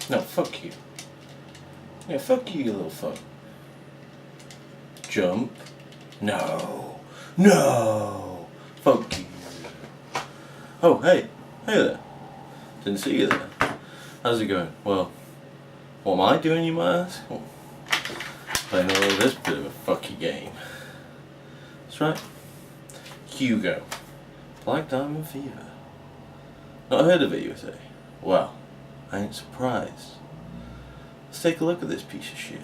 No, fuck you. Yeah, fuck you, you little fuck. Jump. No. No. Fuck you. Oh, hey. Hey there. Didn't see you there. How's it going? Well, what am I doing, you might ask? Well, playing a little this bit of a fucky game. That's right. Hugo. Black Diamond Fever. Not heard of it, you say? Well, I ain't surprised. Let's take a look at this piece of shit.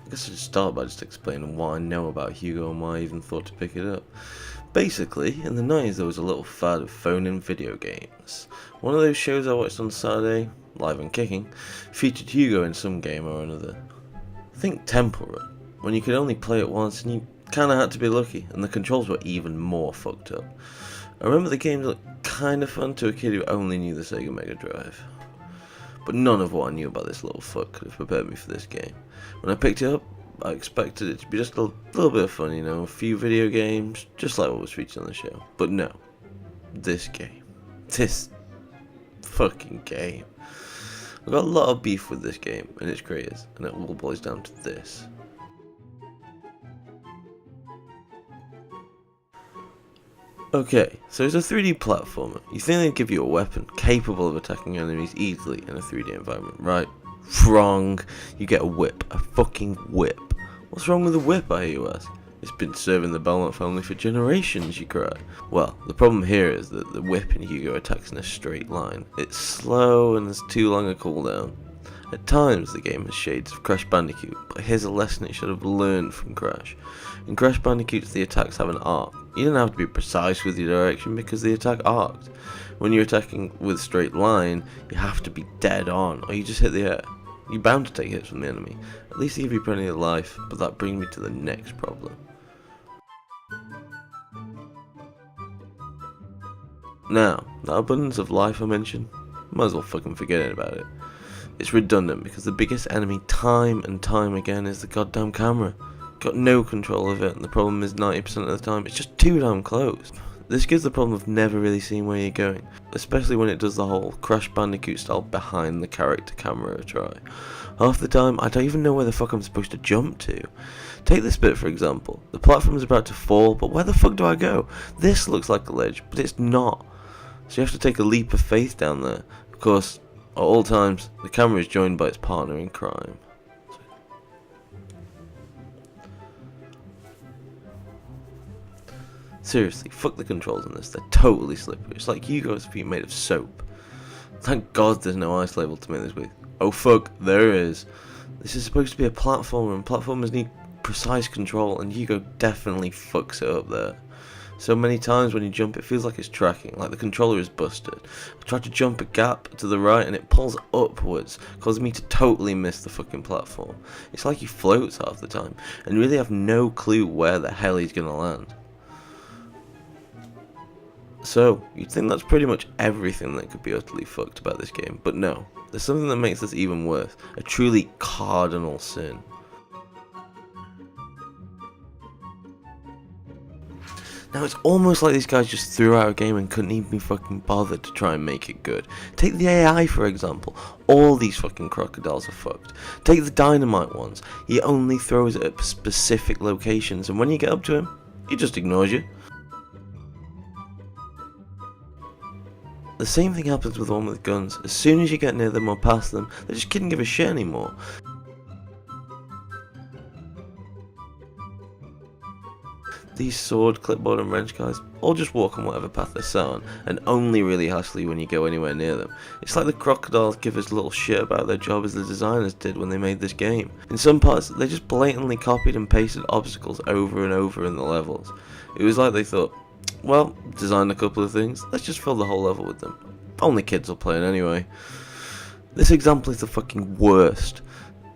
I guess I should start by just explaining what I know about Hugo and why I even thought to pick it up. Basically, in the 90s there was a little fad of phone-in video games. One of those shows I watched on Saturday, Live and Kicking, featured Hugo in some game or another. Think Temple Run, when you could only play it once and you kinda had to be lucky, and the controls were even more fucked up. I remember the game looked kinda fun to a kid who only knew the Sega Mega Drive. But none of what I knew about this little fuck could have prepared me for this game. When I picked it up, I expected it to be just a little bit of fun, you know, a few video games, just like what was featured on the show. But no, this game. This fucking game. I've got a lot of beef with this game and its creators, and it all boils down to this. Okay, so it's a 3D platformer. You think they'd give you a weapon capable of attacking enemies easily in a 3D environment, right? Wrong. You get a whip. A fucking whip. What's wrong with a whip, I hear you ask? It's been serving the Belmont family for generations, you cry. Well, the problem here is that the whip in Hugo attacks in a straight line. It's slow and there's too long a cooldown. At times, the game has shades of Crash Bandicoot, but here's a lesson it should have learned from Crash. In Crash Bandicoot, the attacks have an arc. You don't have to be precise with your direction because the attack arcs. When you're attacking with straight line, you have to be dead on, or you just hit the air. You're bound to take hits from the enemy. At least they give you plenty of life, but that brings me to the next problem. Now, that abundance of life I mentioned, might as well fucking forget about it. It's redundant because the biggest enemy time and time again is the goddamn camera. Got no control of it, and the problem is 90% of the time it's just too damn close. This gives the problem of never really seeing where you're going, especially when it does the whole Crash Bandicoot style behind the character camera try. Half the time I don't even know where the fuck I'm supposed to jump to. Take this bit for example. The platform is about to fall, but where the fuck do I go? This looks like a ledge, but it's not. So you have to take a leap of faith down there. Of course, at all times, the camera is joined by its partner in crime. Seriously, fuck the controls on this, they're totally slippery. It's like Hugo's feet made of soap. Thank God there's no ice label to make this with. Oh fuck, there is. This is supposed to be a platformer, and platformers need precise control, and Hugo definitely fucks it up there. So many times when you jump it feels like it's tracking, like the controller is busted. I tried to jump a gap to the right and it pulls upwards, causing me to totally miss the fucking platform. It's like he floats half the time, and really have no clue where the hell he's gonna land. So, you'd think that's pretty much everything that could be utterly fucked about this game, but no, there's something that makes this even worse, a truly cardinal sin. Now it's almost like these guys just threw out a game and couldn't even be fucking bothered to try and make it good. Take the AI for example, all these fucking crocodiles are fucked. Take the dynamite ones, he only throws it at specific locations and when you get up to him, he just ignores you. The same thing happens with the one with guns. As soon as you get near them or past them, they just couldn't give a shit anymore. These sword, clipboard and wrench guys all just walk on whatever path they're set on, and only really hassle you when you go anywhere near them. It's like the crocodiles give as little shit about their job as the designers did when they made this game. In some parts, they just blatantly copied and pasted obstacles over and over in the levels. It was like they thought, well, design a couple of things, let's just fill the whole level with them. Only kids will play it anyway. This example is the fucking worst.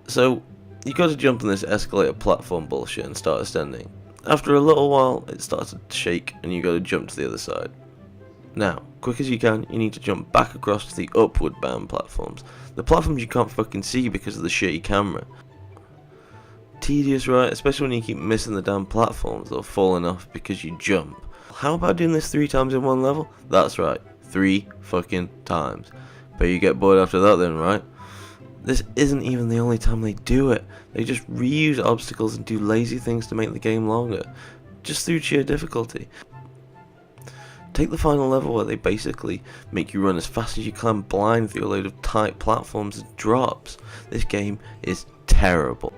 So, you got to jump on this escalator platform bullshit and start ascending. After a little while, it starts to shake and you got to jump to the other side. Now, quick as you can, you need to jump back across to the upward bound platforms. The platforms you can't fucking see because of the shitty camera. Tedious, right? Especially when you keep missing the damn platforms or falling off because you jump. How about doing this 3 times in one level? That's right, 3 fucking times. But you get bored after that then, right? This isn't even the only time they do it. They just reuse obstacles and do lazy things to make the game longer, just through sheer difficulty. Take the final level where they basically make you run as fast as you can blind through a load of tight platforms and drops. This game is terrible.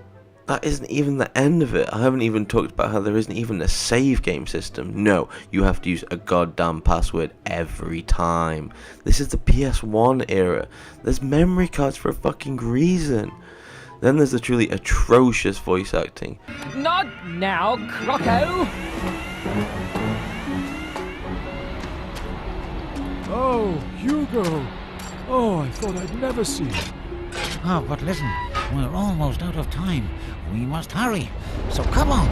That isn't even the end of it. I haven't even talked about how there isn't even a save game system. No, you have to use a goddamn password every time. This is the PS1 era. There's memory cards for a fucking reason. Then there's the truly atrocious voice acting. Not now, Croco! Oh, Hugo! Oh, I thought I'd never see you. Oh, but listen, we're almost out of time. We must hurry. So come on.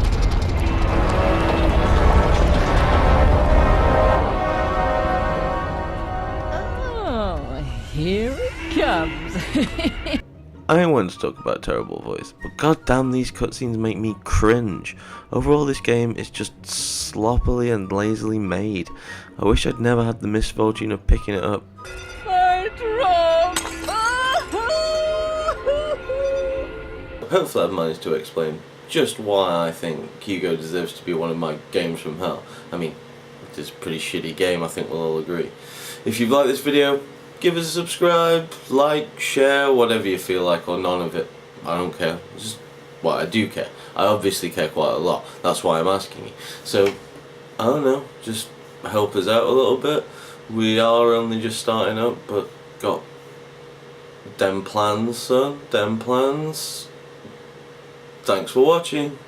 Oh, here it comes. I want to talk about terrible voice, but goddamn these cutscenes make me cringe. Overall, this game is just sloppily and lazily made. I wish I'd never had the misfortune of picking it up. Hopefully I've managed to explain just why I think Hugo deserves to be one of my games from hell. I mean, it's a pretty shitty game, I think we'll all agree. If you've liked this video, give us a subscribe, like, share, whatever you feel like, or none of it. I don't care. Just, well, I do care. I obviously care quite a lot. That's why I'm asking you. So, I don't know, just help us out a little bit. We are only just starting up, but got dem plans, son. Dem plans. Thanks for watching.